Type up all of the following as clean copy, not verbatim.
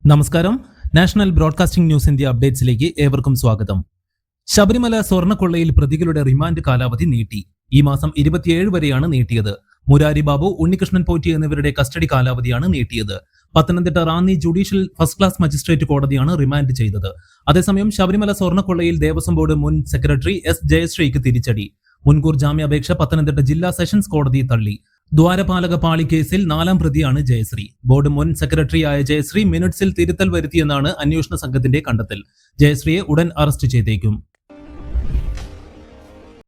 നമസ്കാരം. National broadcasting news India അപ്ഡേറ്റ്സിലേക്ക് ഏവർക്കും സ്വാഗതം. ശബരിമല സ്വർണ്ണക്കൊള്ളയിൽ പ്രതികളുടെ റിമാൻഡ് കാലാവധി നീട്ടി. ഈ മാസം 27 വരെയാണ് നീട്ടിയത്. മുരാരി ബാബു, ഉണ്ണികൃഷ്ണൻ പോറ്റി എന്നിവരുടെ കസ്റ്റഡി കാലാവധിയാണ് നീട്ടിയത്. Pathanamthitta Ranni judicial first class magistrate കോടതിയാണ് റിമാൻഡ് ചെയ്തത്. അതേസമയം ശബരിമല സ്വർണ്ണക്കൊള്ളയിൽ ദേവസ്വം ബോർഡ് മുൻ സെക്രട്ടറി എസ് ജയശ്രീക്ക് തിരിച്ചടി. മുൻകൂർ ജാമ്യാപേക്ഷ പത്തനംതിട്ട ജില്ലാ സെഷൻസ് കോടതി തള്ളി. ദ്വാരപാലക പാളി കേസിൽ 4ാം പ്രതിയാണ് ജയശ്രീ. ബോർഡ് മുൻ സെക്രട്ടറിയായ ജയശ്രീ മിനിറ്റ്സിൽ തിരുത്തൽ വരുത്തിയെന്നാണ് അന്വേഷണ സംഘത്തിന്റെ കണ്ടെത്തൽ. ജയശ്രീയെ ഉടൻ അറസ്റ്റ് ചെയ്തേക്കും.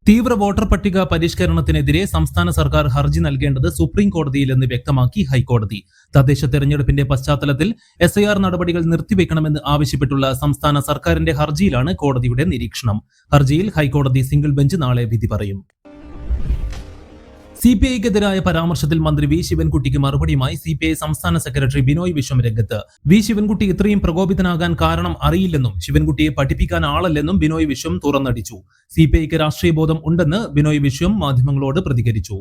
തീവ്ര വോട്ടർ പട്ടിക പരിഷ്കരണത്തിനെതിരെ സംസ്ഥാന സർക്കാർ ഹർജി നൽകേണ്ടത് സുപ്രീം കോടതിയിലെന്ന് വ്യക്തമാക്കി ഹൈക്കോടതി. തദ്ദേശ തെരഞ്ഞെടുപ്പിന്റെ പശ്ചാത്തലത്തിൽ SIR നടപടികൾ നിർത്തിവെക്കണമെന്ന് ആവശ്യപ്പെട്ടുള്ള സംസ്ഥാന സർക്കാരിന്റെ ഹർജിയിലാണ് കോടതിയുടെ നിരീക്ഷണം. ഹർജിയിൽ ഹൈക്കോടതി സിംഗിൾ ബെഞ്ച് നാളെ വിധി പറയും. CPIക്കെതിരായ പരാമർശത്തിൽ മന്ത്രി വി ശിവൻകുട്ടിക്ക് മറുപടിയുമായി CPI സംസ്ഥാന സെക്രട്ടറി ബിനോയ് വിശ്വം രംഗത്ത്. വി ശിവൻകുട്ടി ഇത്രയും പ്രകോപിതനാകാൻ കാരണം അറിയില്ലെന്നും ശിവൻകുട്ടിയെ പഠിപ്പിക്കാൻ ആളല്ലെന്നും ബിനോയ് വിശ്വം തുറന്നടിച്ചു. CPIക്ക് രാഷ്ട്രീയ ബോധം ഉണ്ടെന്ന് ബിനോയ് വിശ്വം മാധ്യമങ്ങളോട് പ്രതികരിച്ചു.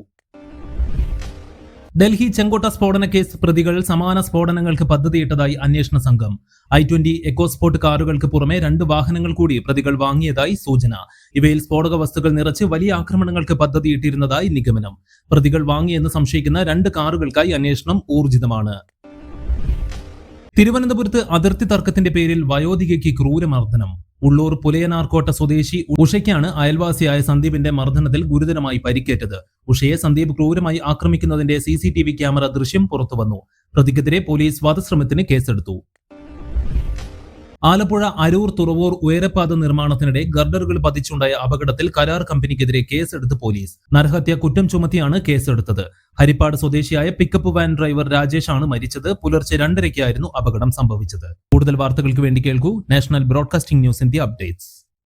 ഡൽഹി ചെങ്കോട്ട സ്ഫോടന കേസ് പ്രതികൾ സമാന സ്ഫോടനങ്ങൾക്ക് പദ്ധതിയിട്ടതായി അന്വേഷണ സംഘം. I-20 എക്കോസ്പോർട്ട് കാറുകൾക്ക് പുറമെ 2 വാഹനങ്ങൾ കൂടി പ്രതികൾ വാങ്ങിയതായി സൂചന. ഇവയിൽ സ്ഫോടക വസ്തുക്കൾ നിറച്ച് വലിയ ആക്രമണങ്ങൾക്ക് പദ്ധതിയിട്ടിരുന്നതായി നിഗമനം. പ്രതികൾ വാങ്ങിയെന്ന് സംശയിക്കുന്ന 2 കാറുകൾക്കായി അന്വേഷണം ഊർജിതമാണ്. തിരുവനന്തപുരത്ത് അതിർത്തി തർക്കത്തിന്റെ പേരിൽ വയോധികയ്ക്ക് ക്രൂരമർദ്ദനം. ഉള്ളൂർ പുലയനാർകോട്ട സ്വദേശി ഉഷയ്ക്കാണ് അയൽവാസിയായ സന്ദീപിന്റെ മർദ്ദനത്തിൽ ഗുരുതരമായി പരിക്കേറ്റത്. ഉഷയെ സന്ദീപ് ക്രൂരമായി ആക്രമിക്കുന്നതിന്റെ CCTV ക്യാമറ ദൃശ്യം പുറത്തുവന്നു. പ്രതിക്കെതിരെ പോലീസ് വധശ്രമത്തിന് കേസെടുത്തു. ആലപ്പുഴ അരൂർ തുറവൂർ ഉയരപ്പാത നിർമ്മാണത്തിനിടെ ഗർഡറുകൾ പതിച്ചുണ്ടായ അപകടത്തിൽ കരാർ കമ്പനിക്കെതിരെ കേസെടുത്ത് പോലീസ്. നരഹത്യ കുറ്റം ചുമത്തിയാണ് കേസെടുത്തത്. ഹരിപ്പാട് സ്വദേശിയായ പിക്കപ്പ് വാൻ ഡ്രൈവർ രാജേഷ് ആണ് മരിച്ചത്. പുലർച്ചെ 2:30-ക്കായിരുന്നു അപകടം സംഭവിച്ചത്. കൂടുതൽ വാർത്തകൾക്ക് വേണ്ടി കേൾക്കൂ national broadcasting news India updates.